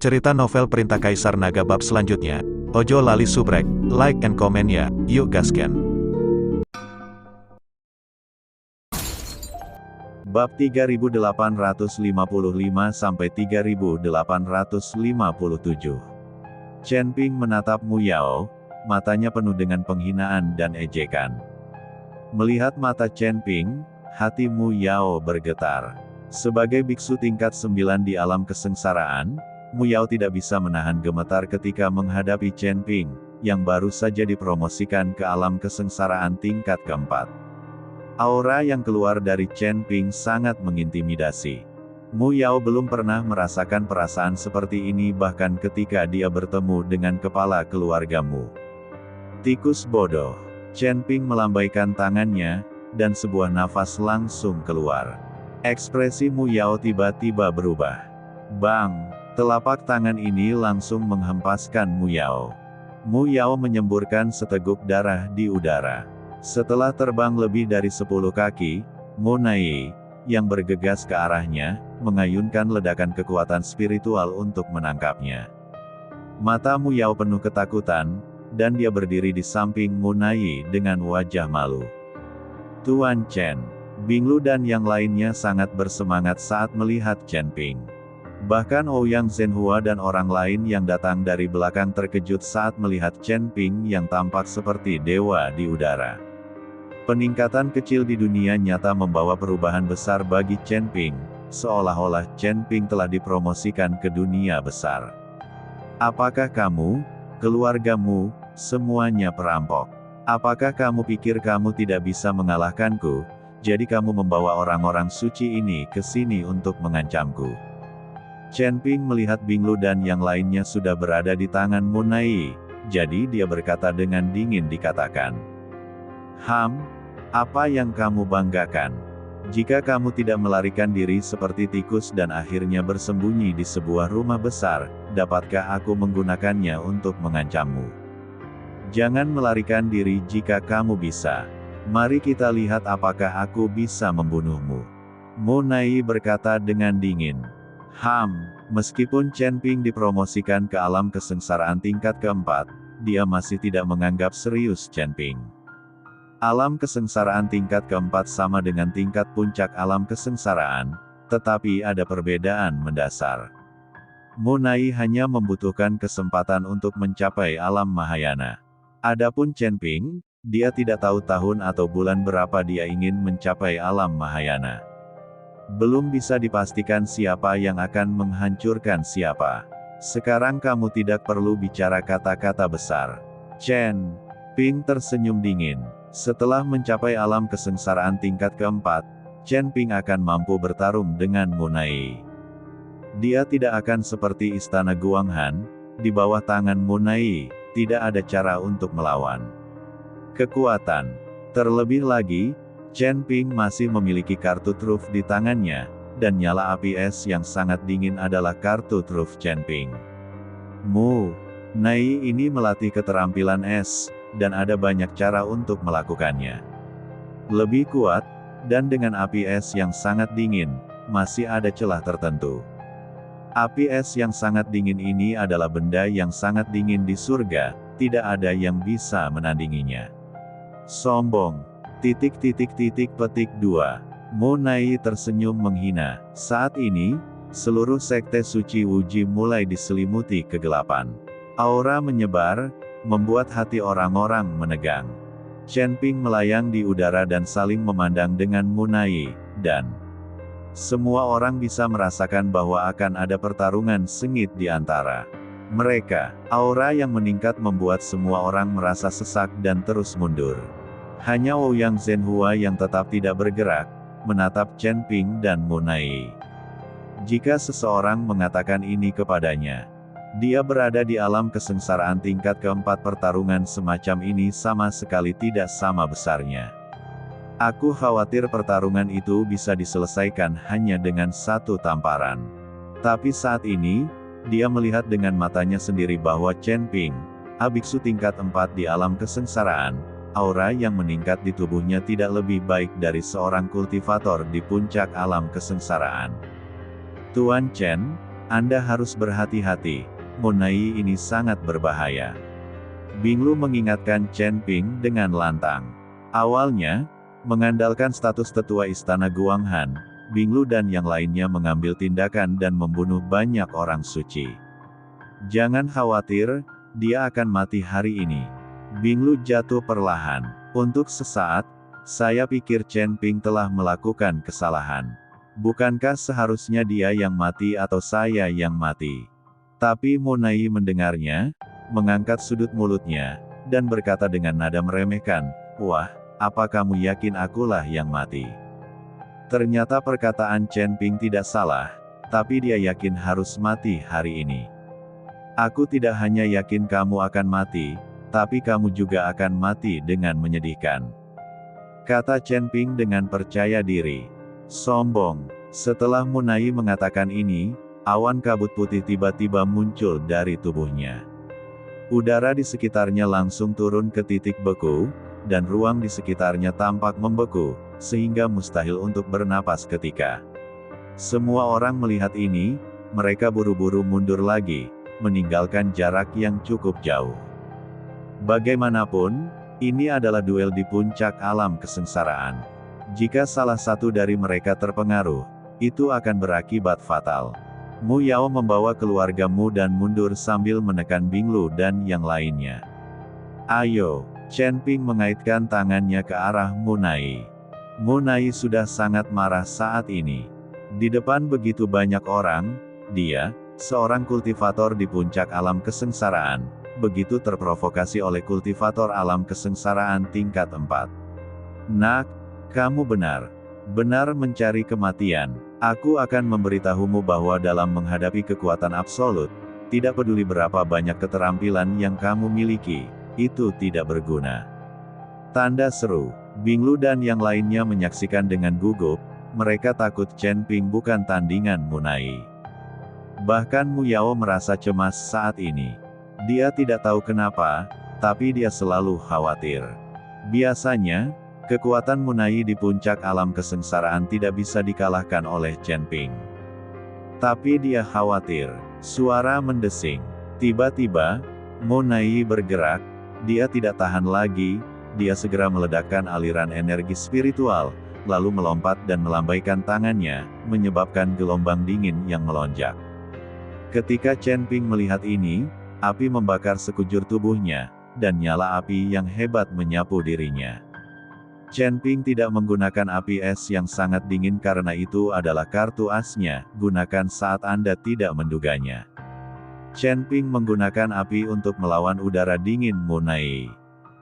Cerita novel Perintah Kaisar Naga bab selanjutnya. Ojo lali subrek, like and comment ya, yuk gasken. Bab 3855-3857. Chen Ping menatap Mu Yao, matanya penuh dengan penghinaan dan ejekan. Melihat mata Chen Ping, hati Mu Yao bergetar. Sebagai biksu tingkat 9 di alam kesengsaraan, Mu Yao tidak bisa menahan gemetar ketika menghadapi Chen Ping, yang baru saja dipromosikan ke alam kesengsaraan tingkat keempat. Aura yang keluar dari Chen Ping sangat mengintimidasi. Mu Yao belum pernah merasakan perasaan seperti ini bahkan ketika dia bertemu dengan kepala keluarga Mu. Tikus bodoh. Chen Ping melambaikan tangannya, dan sebuah nafas langsung keluar. Ekspresi Mu Yao tiba-tiba berubah. Bang! Telapak tangan ini langsung menghempaskan Mu Yao. Mu Yao menyemburkan seteguk darah di udara. Setelah terbang lebih dari 10 kaki, Mo Nai, yang bergegas ke arahnya, mengayunkan ledakan kekuatan spiritual untuk menangkapnya. Mata Mu Yao penuh ketakutan, dan dia berdiri di samping Mo Nai dengan wajah malu. Tuan Chen, Binglu dan yang lainnya sangat bersemangat saat melihat Chen Ping. Bahkan Ouyang Zhenhua dan orang lain yang datang dari belakang terkejut saat melihat Chen Ping yang tampak seperti dewa di udara. Peningkatan kecil di dunia nyata membawa perubahan besar bagi Chen Ping, seolah-olah Chen Ping telah dipromosikan ke dunia besar. Apakah kamu, keluargamu, semuanya perampok? Apakah kamu pikir kamu tidak bisa mengalahkanku, jadi kamu membawa orang-orang suci ini ke sini untuk mengancamku? Chen Ping melihat Binglu dan yang lainnya sudah berada di tangan Mo Nai, jadi dia berkata dengan dingin dikatakan. Apa yang kamu banggakan? Jika kamu tidak melarikan diri seperti tikus dan akhirnya bersembunyi di sebuah rumah besar, dapatkah aku menggunakannya untuk mengancammu? Jangan melarikan diri jika kamu bisa. Mari kita lihat apakah aku bisa membunuhmu. Mo Nai berkata dengan dingin. Meskipun Chen Ping dipromosikan ke alam kesengsaraan tingkat keempat, dia masih tidak menganggap serius Chen Ping. Alam kesengsaraan tingkat keempat sama dengan tingkat puncak alam kesengsaraan, tetapi ada perbedaan mendasar. Mo Nai hanya membutuhkan kesempatan untuk mencapai alam Mahayana. Adapun Chen Ping, dia tidak tahu tahun atau bulan berapa dia ingin mencapai alam Mahayana. Belum bisa dipastikan siapa yang akan menghancurkan siapa. Sekarang kamu tidak perlu bicara kata-kata besar. Chen Ping tersenyum dingin. Setelah mencapai alam kesengsaraan tingkat keempat, Chen Ping akan mampu bertarung dengan Mo Nai. Dia tidak akan seperti istana Guanghan, di bawah tangan Mo Nai, tidak ada cara untuk melawan kekuatan. Terlebih lagi, Chen Ping masih memiliki kartu truf di tangannya, dan nyala api es yang sangat dingin adalah kartu truf Chen Ping. Mo Nai ini melatih keterampilan es, dan ada banyak cara untuk melakukannya. Lebih kuat, dan dengan api es yang sangat dingin, masih ada celah tertentu. Api es yang sangat dingin ini adalah benda yang sangat dingin di surga, tidak ada yang bisa menandinginya. Sombong. Petik 2. Mo Nai tersenyum menghina. Saat ini, seluruh sekte suci Wuji mulai diselimuti kegelapan. Aura menyebar, membuat hati orang-orang menegang. Chen Ping melayang di udara dan saling memandang dengan Mo Nai, dan semua orang bisa merasakan bahwa akan ada pertarungan sengit di antara mereka. Aura yang meningkat membuat semua orang merasa sesak dan terus mundur. Hanya Ouyang Zhenhua yang tetap tidak bergerak, menatap Chen Ping dan Mo Nai. Jika seseorang mengatakan ini kepadanya, dia berada di alam kesengsaraan tingkat keempat, pertarungan semacam ini sama sekali tidak sama besarnya. Aku khawatir pertarungan itu bisa diselesaikan hanya dengan satu tamparan. Tapi saat ini, dia melihat dengan matanya sendiri bahwa Chen Ping, biksu tingkat 4 di alam kesengsaraan, aura yang meningkat di tubuhnya tidak lebih baik dari seorang kultivator di puncak alam kesengsaraan. Tuan Chen, Anda harus berhati-hati, Monai ini sangat berbahaya. Binglu mengingatkan Chen Ping dengan lantang. Awalnya, mengandalkan status tetua istana Guanghan, Binglu dan yang lainnya mengambil tindakan dan membunuh banyak orang suci. Jangan khawatir, dia akan mati hari ini. Binglu jatuh perlahan. Untuk sesaat, saya pikir Chen Ping telah melakukan kesalahan. Bukankah seharusnya dia yang mati atau saya yang mati? Tapi Monai mendengarnya, mengangkat sudut mulutnya, dan berkata dengan nada meremehkan, "Wah, apa kamu yakin akulah yang mati?" Ternyata perkataan Chen Ping tidak salah, tapi dia yakin harus mati hari ini. Aku tidak hanya yakin kamu akan mati, tapi kamu juga akan mati dengan menyedihkan, kata Chen Ping dengan percaya diri. Sombong. Setelah Monai mengatakan ini, awan kabut putih tiba-tiba muncul dari tubuhnya. Udara di sekitarnya langsung turun ke titik beku, dan ruang di sekitarnya tampak membeku, sehingga mustahil untuk bernapas ketika. Semua orang melihat ini, mereka buru-buru mundur lagi, meninggalkan jarak yang cukup jauh. Bagaimanapun, ini adalah duel di puncak alam kesengsaraan. Jika salah satu dari mereka terpengaruh, itu akan berakibat fatal. Mu Yao membawa keluarga Mu dan mundur sambil menekan Binglu dan yang lainnya. Ayo, Chen Ping mengaitkan tangannya ke arah Monai. Monai sudah sangat marah saat ini. Di depan begitu banyak orang, dia, seorang kultivator di puncak alam kesengsaraan, begitu terprovokasi oleh kultivator alam kesengsaraan tingkat 4. Nak, kamu benar mencari kematian. Aku akan memberitahumu bahwa dalam menghadapi kekuatan absolut, tidak peduli berapa banyak keterampilan yang kamu miliki, itu tidak berguna. Tanda seru. Binglu dan yang lainnya menyaksikan dengan gugup, mereka takut Chen Ping bukan tandingan Monai. Bahkan Mu Yao merasa cemas saat ini. Dia tidak tahu kenapa, tapi dia selalu khawatir. Biasanya, kekuatan Monai di puncak alam kesengsaraan tidak bisa dikalahkan oleh Chen Ping. Tapi dia khawatir. Suara mendesing. Tiba-tiba, Monai bergerak, dia tidak tahan lagi, dia segera meledakkan aliran energi spiritual, lalu melompat dan melambaikan tangannya, menyebabkan gelombang dingin yang melonjak. Ketika Chen Ping melihat ini, api membakar sekujur tubuhnya, dan nyala api yang hebat menyapu dirinya. Chen Ping tidak menggunakan api es yang sangat dingin karena itu adalah kartu asnya, gunakan saat Anda tidak menduganya. Chen Ping menggunakan api untuk melawan udara dingin Monai.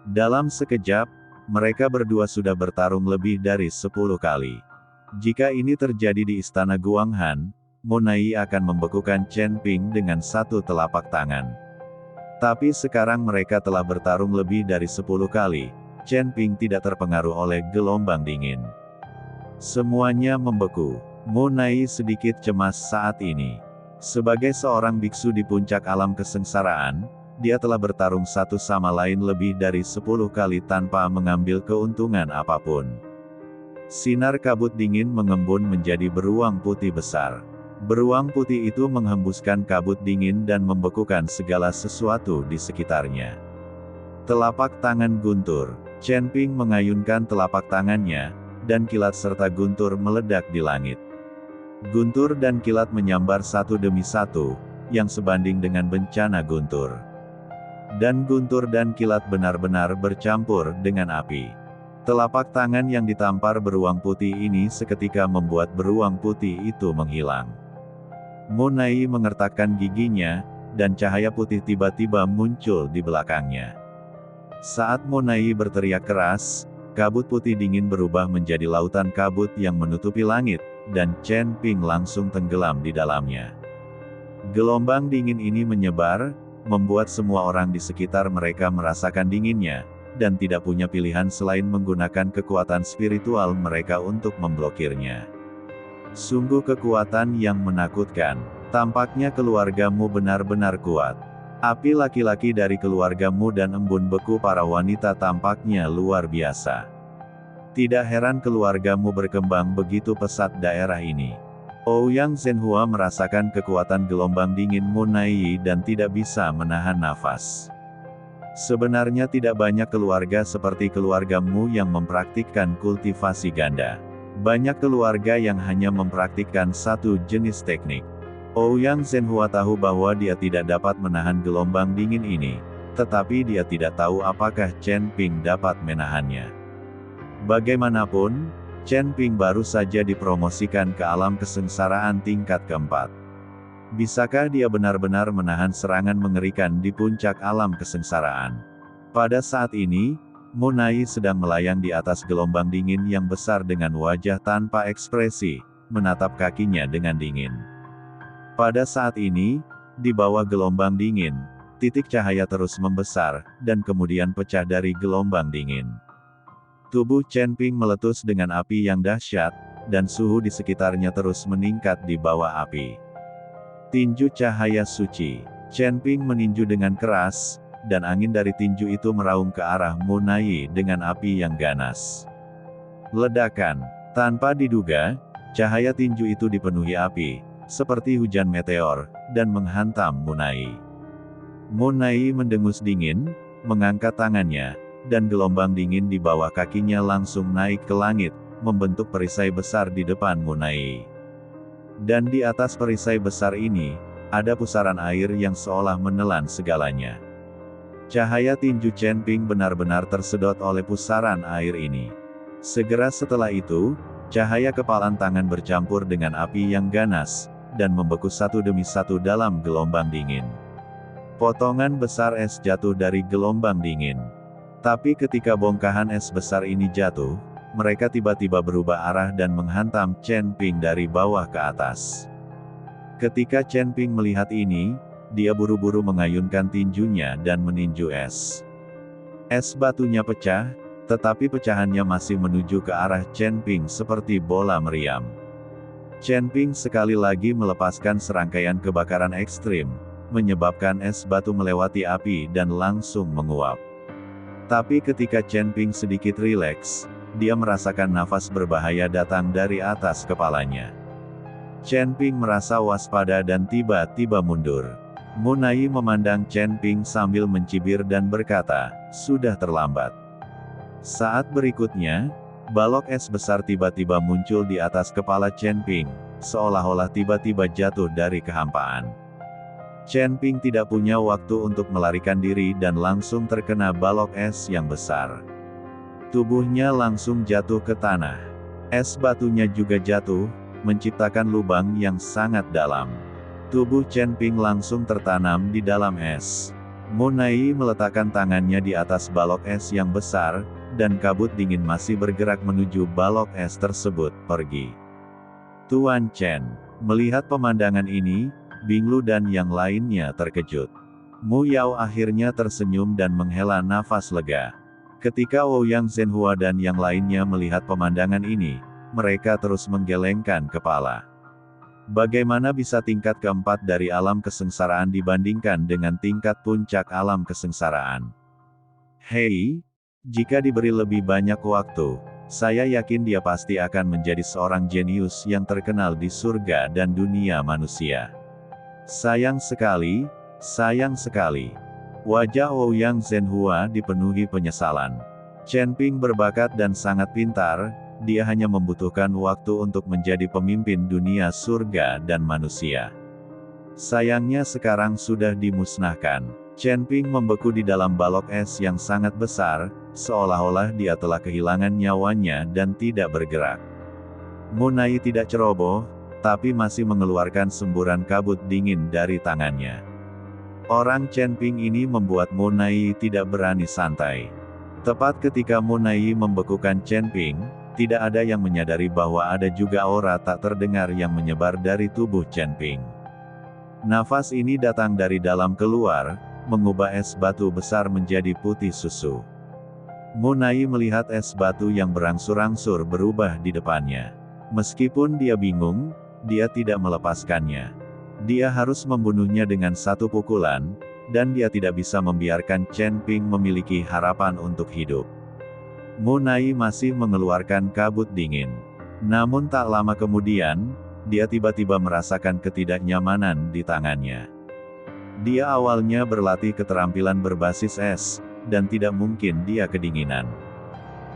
Dalam sekejap, mereka berdua sudah bertarung lebih dari 10 kali. Jika ini terjadi di istana Guanghan, Monai akan membekukan Chen Ping dengan satu telapak tangan. Tapi sekarang mereka telah bertarung lebih dari 10 kali, Chen Ping tidak terpengaruh oleh gelombang dingin. Semuanya membeku. Monai sedikit cemas saat ini. Sebagai seorang biksu di puncak alam kesengsaraan, dia telah bertarung satu sama lain lebih dari 10 kali tanpa mengambil keuntungan apapun. Sinar kabut dingin mengembun menjadi beruang putih besar. Beruang putih itu menghembuskan kabut dingin dan membekukan segala sesuatu di sekitarnya. Telapak tangan guntur. Chen Ping mengayunkan telapak tangannya, dan kilat serta guntur meledak di langit. Guntur dan kilat menyambar satu demi satu, yang sebanding dengan bencana guntur. Dan guntur dan kilat benar-benar bercampur dengan api. Telapak tangan yang ditampar beruang putih ini seketika membuat beruang putih itu menghilang. Monai mengertakkan giginya, dan cahaya putih tiba-tiba muncul di belakangnya. Saat Monai berteriak keras, kabut putih dingin berubah menjadi lautan kabut yang menutupi langit, dan Chen Ping langsung tenggelam di dalamnya. Gelombang dingin ini menyebar, membuat semua orang di sekitar mereka merasakan dinginnya, dan tidak punya pilihan selain menggunakan kekuatan spiritual mereka untuk memblokirnya. Sungguh kekuatan yang menakutkan. Tampaknya keluargamu benar-benar kuat. Api laki-laki dari keluargamu dan embun beku para wanita tampaknya luar biasa. Tidak heran keluargamu berkembang begitu pesat daerah ini. Ouyang Zhenhua merasakan kekuatan gelombang dingin Munai dan tidak bisa menahan nafas. Sebenarnya tidak banyak keluarga seperti keluargamu yang mempraktikkan kultivasi ganda. Banyak keluarga yang hanya mempraktikkan satu jenis teknik. Ouyang Zhenhua tahu bahwa dia tidak dapat menahan gelombang dingin ini, tetapi dia tidak tahu apakah Chen Ping dapat menahannya. Bagaimanapun, Chen Ping baru saja dipromosikan ke alam kesengsaraan tingkat keempat. Bisakah dia benar-benar menahan serangan mengerikan di puncak alam kesengsaraan? Pada saat ini, Munai sedang melayang di atas gelombang dingin yang besar dengan wajah tanpa ekspresi, menatap kakinya dengan dingin. Pada saat ini, di bawah gelombang dingin, titik cahaya terus membesar, dan kemudian pecah dari gelombang dingin. Tubuh Chen Ping meletus dengan api yang dahsyat, dan suhu di sekitarnya terus meningkat di bawah api. Tinju cahaya suci. Chen Ping meninju dengan keras, dan angin dari tinju itu meraung ke arah Munai dengan api yang ganas. Ledakan. Tanpa diduga, cahaya tinju itu dipenuhi api, seperti hujan meteor, dan menghantam Munai. Munai mendengus dingin, mengangkat tangannya, dan gelombang dingin di bawah kakinya langsung naik ke langit, membentuk perisai besar di depan Munai. Dan di atas perisai besar ini, ada pusaran air yang seolah menelan segalanya. Cahaya tinju Chen Ping benar-benar tersedot oleh pusaran air ini. Segera setelah itu, cahaya kepalan tangan bercampur dengan api yang ganas, dan membeku satu demi satu dalam gelombang dingin. Potongan besar es jatuh dari gelombang dingin. Tapi ketika bongkahan es besar ini jatuh, mereka tiba-tiba berubah arah dan menghantam Chen Ping dari bawah ke atas. Ketika Chen Ping melihat ini, dia buru-buru mengayunkan tinjunya dan meninju es. Es batunya pecah, tetapi pecahannya masih menuju ke arah Chen Ping seperti bola meriam. Chen Ping sekali lagi melepaskan serangkaian kebakaran ekstrim, menyebabkan es batu melewati api dan langsung menguap. Tapi ketika Chen Ping sedikit rileks, dia merasakan nafas berbahaya datang dari atas kepalanya. Chen Ping merasa waspada dan tiba-tiba mundur. Munai memandang Chen Ping sambil mencibir dan berkata, "Sudah terlambat." Saat berikutnya, balok es besar tiba-tiba muncul di atas kepala Chen Ping, seolah-olah tiba-tiba jatuh dari kehampaan. Chen Ping tidak punya waktu untuk melarikan diri dan langsung terkena balok es yang besar. Tubuhnya langsung jatuh ke tanah. Es batunya juga jatuh, menciptakan lubang yang sangat dalam. Tubuh Chen Ping langsung tertanam di dalam es. Munai meletakkan tangannya di atas balok es yang besar, dan kabut dingin masih bergerak menuju balok es tersebut, pergi. Tuan Chen. Melihat pemandangan ini, Bing Lu dan yang lainnya terkejut. Mu Yao akhirnya tersenyum dan menghela nafas lega. Ketika Ouyang Zhenhua dan yang lainnya melihat pemandangan ini, mereka terus menggelengkan kepala. Bagaimana bisa tingkat keempat dari alam kesengsaraan dibandingkan dengan tingkat puncak alam kesengsaraan? Hei, jika diberi lebih banyak waktu, saya yakin dia pasti akan menjadi seorang jenius yang terkenal di surga dan dunia manusia. Sayang sekali, sayang sekali. Wajah Ouyang Zhenhua dipenuhi penyesalan. Chen Ping berbakat dan sangat pintar, dia hanya membutuhkan waktu untuk menjadi pemimpin dunia surga dan manusia. Sayangnya sekarang sudah dimusnahkan. Chen Ping membeku di dalam balok es yang sangat besar, seolah-olah dia telah kehilangan nyawanya dan tidak bergerak. Munai tidak ceroboh, tapi masih mengeluarkan semburan kabut dingin dari tangannya. Orang Chen Ping ini membuat Munai tidak berani santai. Tepat ketika Munai membekukan Chen Ping, tidak ada yang menyadari bahwa ada juga aura tak terdengar yang menyebar dari tubuh Chen Ping. Nafas ini datang dari dalam keluar, mengubah es batu besar menjadi putih susu. Munai melihat es batu yang berangsur-angsur berubah di depannya. Meskipun dia bingung, dia tidak melepaskannya. Dia harus membunuhnya dengan satu pukulan, dan dia tidak bisa membiarkan Chen Ping memiliki harapan untuk hidup. Munai masih mengeluarkan kabut dingin. Namun tak lama kemudian, dia tiba-tiba merasakan ketidaknyamanan di tangannya. Dia awalnya berlatih keterampilan berbasis es, dan tidak mungkin dia kedinginan.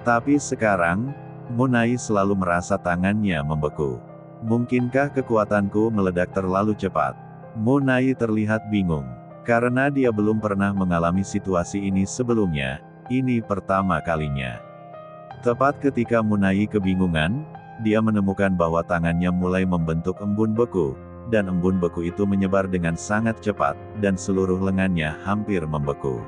Tapi sekarang, Munai selalu merasa tangannya membeku. Mungkinkah kekuatanku meledak terlalu cepat? Munai terlihat bingung. Karena dia belum pernah mengalami situasi ini sebelumnya, ini pertama kalinya. Tepat ketika Munai kebingungan, dia menemukan bahwa tangannya mulai membentuk embun beku, dan embun beku itu menyebar dengan sangat cepat, dan seluruh lengannya hampir membeku.